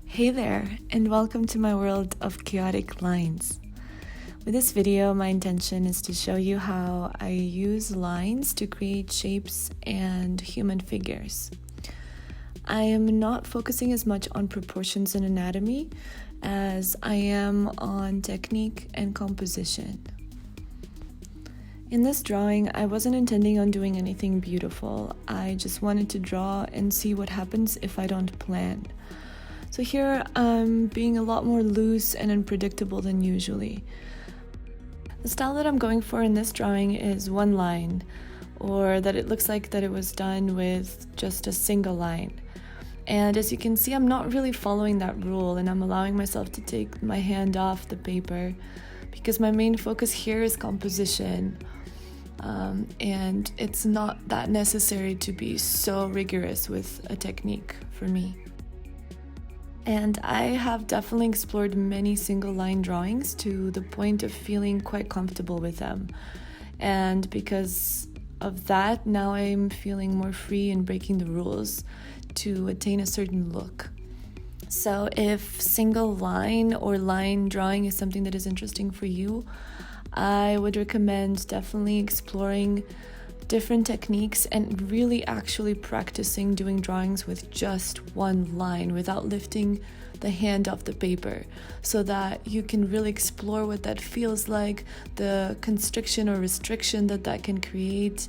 Hey there, and welcome to my world of chaotic lines. With this video, my intention is to show you how I use lines to create shapes and human figures. I am not focusing as much on proportions and anatomy as I am on technique and composition. In this drawing, I wasn't intending on doing anything beautiful. I just wanted to draw and see what happens if I don't plan. So here I'm being a lot more loose and unpredictable than usually. The style that I'm going for in this drawing is one line, or that it looks like that it was done with just a single line. And as you can see, I'm not really following that rule, and I'm allowing myself to take my hand off the paper because my main focus here is composition. And it's not that necessary to be so rigorous with a technique for me. And I have definitely explored many single line drawings to the point of feeling quite comfortable with them. And because of that, now I'm feeling more free in breaking the rules to attain a certain look. So if single line or line drawing is something that is interesting for you, I would recommend definitely exploring different techniques and really actually practicing doing drawings with just one line without lifting the hand off the paper, so that you can really explore what that feels like, the constriction or restriction that can create,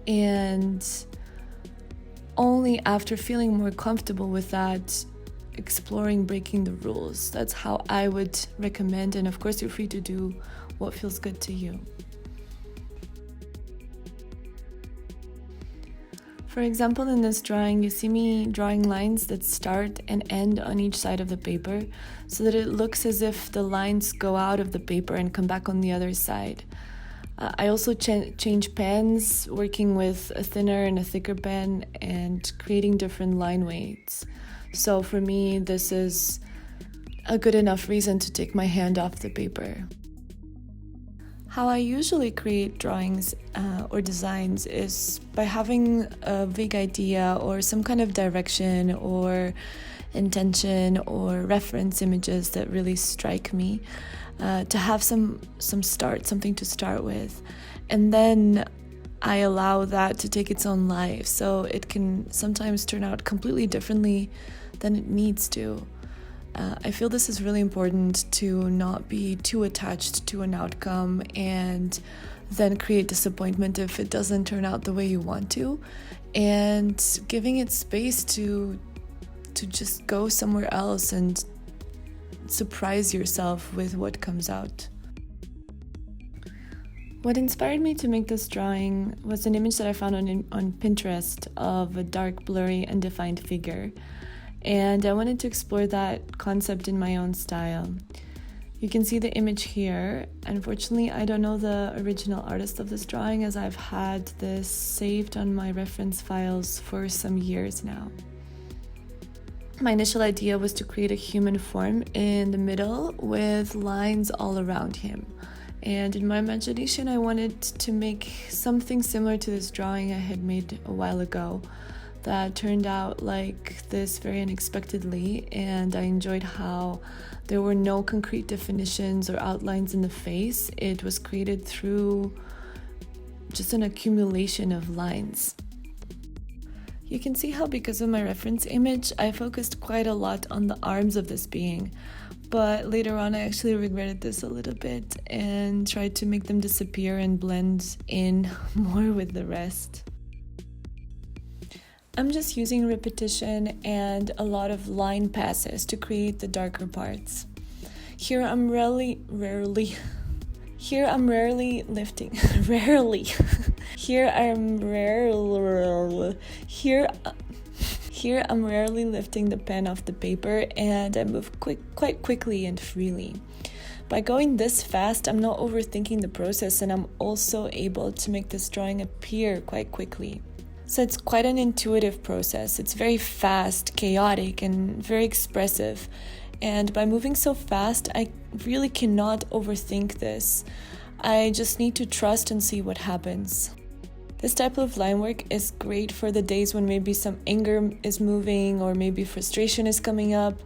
and only after feeling more comfortable with that, exploring breaking the rules. That's how I would recommend, and of course you're free to do what feels good to you. For example, in this drawing, you see me drawing lines that start and end on each side of the paper so that it looks as if the lines go out of the paper and come back on the other side. I also change pens, working with a thinner and a thicker pen and creating different line weights. So for me, this is a good enough reason to take my hand off the paper. How I usually create drawings or designs is by having a vague idea or some kind of direction or intention or reference images that really strike me, to have something to start with. And then I allow that to take its own life, so it can sometimes turn out completely differently than it needs to. I feel this is really important to not be too attached to an outcome and then create disappointment if it doesn't turn out the way you want to, and giving it space to just go somewhere else and surprise yourself with what comes out. What inspired me to make this drawing was an image that I found on Pinterest of a dark, blurry, undefined figure. And I wanted to explore that concept in my own style. You can see the image here. Unfortunately, I don't know the original artist of this drawing, as I've had this saved on my reference files for some years now. My initial idea was to create a human form in the middle with lines all around him. And in my imagination, I wanted to make something similar to this drawing I had made a while ago that turned out like this very unexpectedly, and I enjoyed how there were no concrete definitions or outlines in the face. It was created through just an accumulation of lines. You can see how, because of my reference image, I focused quite a lot on the arms of this being, but later on I actually regretted this a little bit and tried to make them disappear and blend in more with the rest. I'm just using repetition and a lot of line passes to create the darker parts. Here I'm rarely lifting. Here I'm rarely lifting the pen off the paper, and I move quite quickly and freely. By going this fast, I'm not overthinking the process, and I'm also able to make this drawing appear quite quickly. So it's quite an intuitive process. It's very fast, chaotic, and very expressive. And by moving so fast, I really cannot overthink this. I just need to trust and see what happens. This type of line work is great for the days when maybe some anger is moving or maybe frustration is coming up.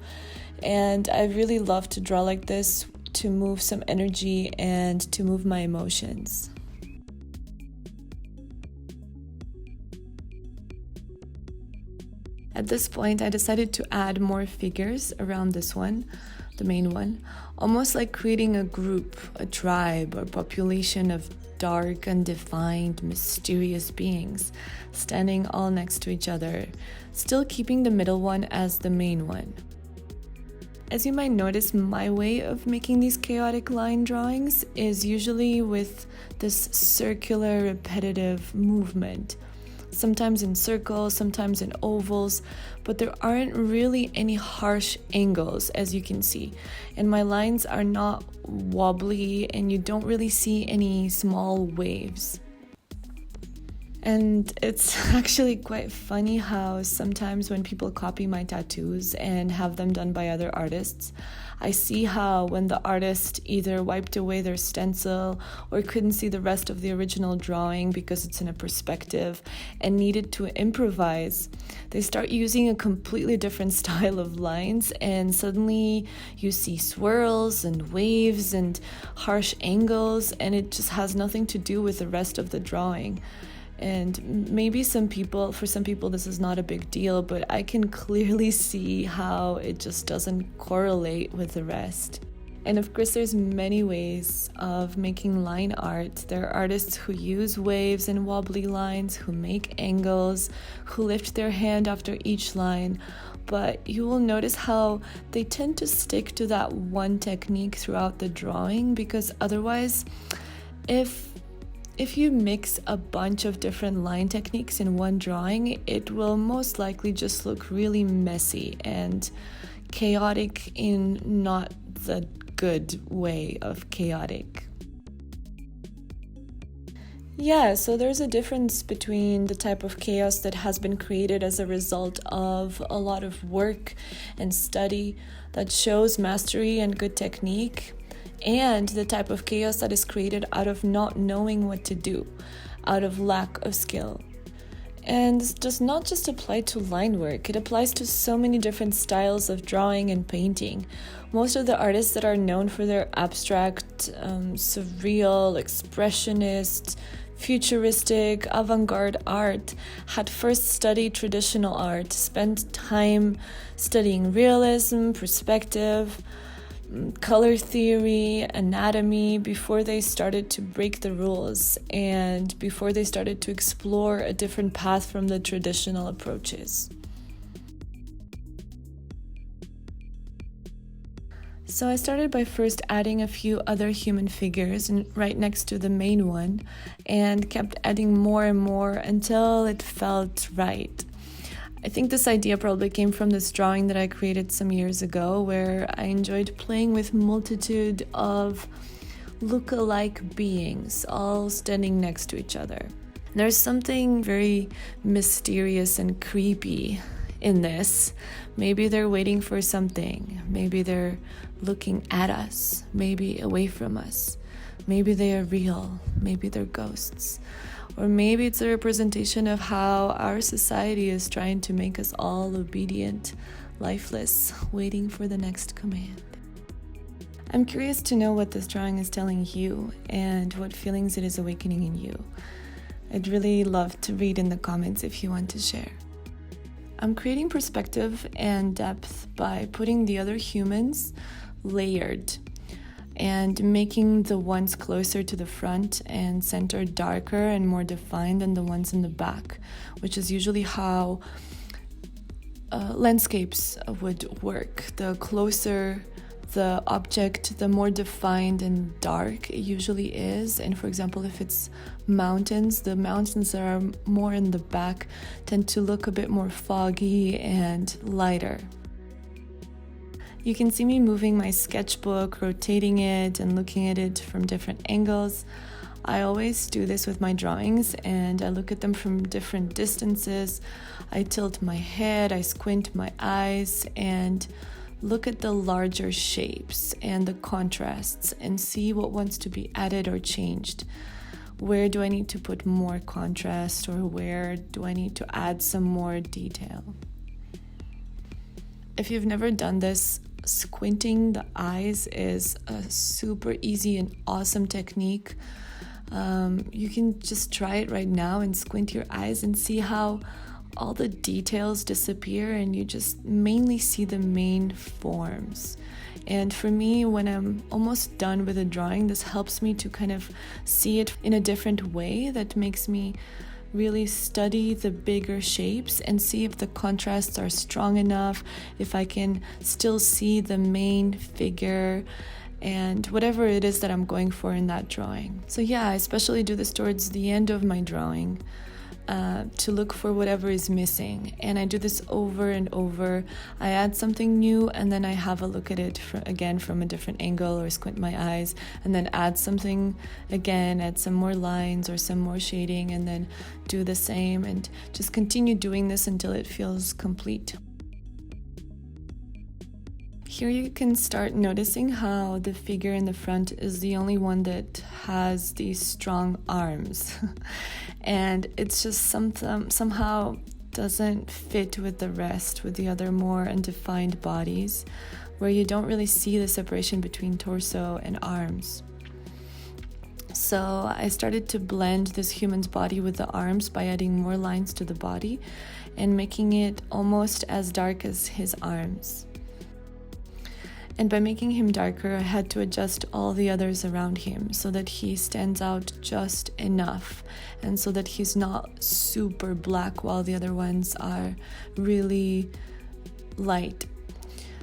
And I really love to draw like this to move some energy and to move my emotions. At this point, I decided to add more figures around this one, the main one, almost like creating a group, a tribe, or population of dark, undefined, mysterious beings, standing all next to each other, still keeping the middle one as the main one. As you might notice, my way of making these chaotic line drawings is usually with this circular, repetitive movement. Sometimes in circles, sometimes in ovals, but there aren't really any harsh angles, as you can see. And my lines are not wobbly, and you don't really see any small waves. And it's actually quite funny how sometimes when people copy my tattoos and have them done by other artists, I see how when the artist either wiped away their stencil or couldn't see the rest of the original drawing because it's in a perspective and needed to improvise, they start using a completely different style of lines, and suddenly you see swirls and waves and harsh angles, and it just has nothing to do with the rest of the drawing. And maybe for some people this is not a big deal, but I can clearly see how it just doesn't correlate with the rest. And of course, there's many ways of making line art. There are artists who use waves and wobbly lines, who make angles, who lift their hand after each line. But you will notice how they tend to stick to that one technique throughout the drawing, because otherwise, if you mix a bunch of different line techniques in one drawing, it will most likely just look really messy and chaotic in not the good way of chaotic. Yeah, so there's a difference between the type of chaos that has been created as a result of a lot of work and study that shows mastery and good technique, and the type of chaos that is created out of not knowing what to do, out of lack of skill. And this does not just apply to line work, it applies to so many different styles of drawing and painting. Most of the artists that are known for their abstract, surreal, expressionist, futuristic, avant-garde art had first studied traditional art, spent time studying realism, perspective, color theory, anatomy, before they started to break the rules and before they started to explore a different path from the traditional approaches. So I started by first adding a few other human figures right next to the main one, and kept adding more and more until it felt right. I think this idea probably came from this drawing that I created some years ago, where I enjoyed playing with multitude of look-alike beings all standing next to each other. There's something very mysterious and creepy in this. Maybe they're waiting for something. Maybe they're looking at us, maybe away from us. Maybe they are real. Maybe they're ghosts. Or maybe it's a representation of how our society is trying to make us all obedient, lifeless, waiting for the next command. I'm curious to know what this drawing is telling you and what feelings it is awakening in you. I'd really love to read in the comments if you want to share. I'm creating perspective and depth by putting the other humans layered and making the ones closer to the front and center darker and more defined than the ones in the back, which is usually how landscapes would work. The closer the object, the more defined and dark it usually is. And for example, if it's mountains, the mountains that are more in the back tend to look a bit more foggy and lighter. You can see me moving my sketchbook, rotating it and looking at it from different angles. I always do this with my drawings, and I look at them from different distances. I tilt my head, I squint my eyes, and look at the larger shapes and the contrasts and see what wants to be added or changed. Where do I need to put more contrast, or where do I need to add some more detail? If you've never done this, squinting the eyes is a super easy and awesome technique. You can just try it right now and squint your eyes and see how all the details disappear and you just mainly see the main forms. And for me, when I'm almost done with a drawing, this helps me to kind of see it in a different way that makes me really study the bigger shapes and see if the contrasts are strong enough, if I can still see the main figure and whatever it is that I'm going for in that drawing. So yeah, I especially do this towards the end of my drawing to look for whatever is missing. And I do this over and over. I add something new and then I have a look at it again from a different angle or squint my eyes and then add something again, add some more lines or some more shading and then do the same and just continue doing this until it feels complete. Here you can start noticing how the figure in the front is the only one that has these strong arms. And it's just somehow doesn't fit with the rest, with the other more undefined bodies, where you don't really see the separation between torso and arms. So I started to blend this human's body with the arms by adding more lines to the body and making it almost as dark as his arms. And by making him darker, I had to adjust all the others around him so that he stands out just enough and so that he's not super black while the other ones are really light.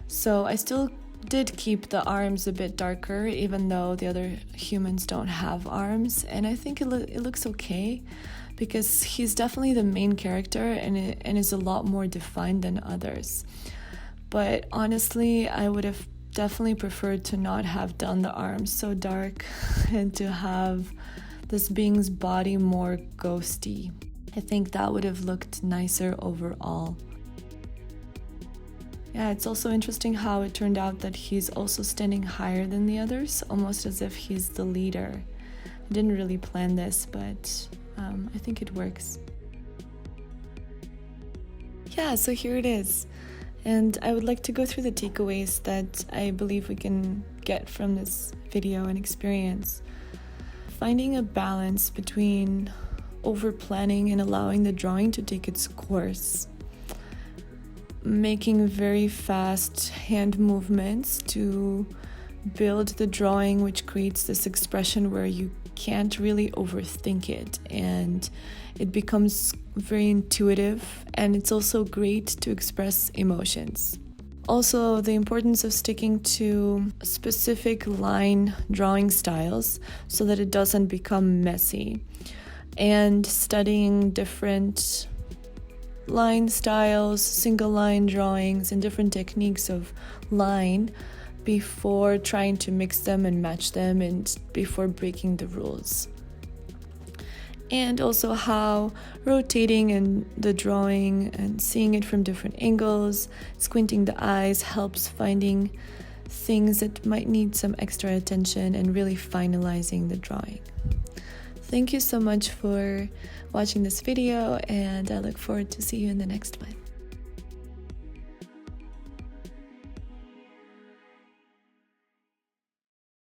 So I still did keep the arms a bit darker even though the other humans don't have arms, and I think it looks okay because he's definitely the main character and is a lot more defined than others. But honestly, I would have definitely preferred to not have done the arms so dark and to have this being's body more ghosty. I think that would have looked nicer overall. Yeah, it's also interesting how it turned out that he's also standing higher than the others, almost as if he's the leader. I didn't really plan this, but I think it works. Yeah, so here it is. And I would like to go through the takeaways that I believe we can get from this video and experience. Finding a balance between over-planning and allowing the drawing to take its course. Making very fast hand movements to build the drawing, which creates this expression where you can't really overthink it and it becomes very intuitive, and it's also great to express emotions. Also, the importance of sticking to specific line drawing styles so that it doesn't become messy, and studying different line styles, single line drawings, and different techniques of line before trying to mix them and match them and before breaking the rules. And also how rotating in the drawing and seeing it from different angles, squinting the eyes helps finding things that might need some extra attention and really finalizing the drawing. Thank you so much for watching this video, and I look forward to see you in the next one.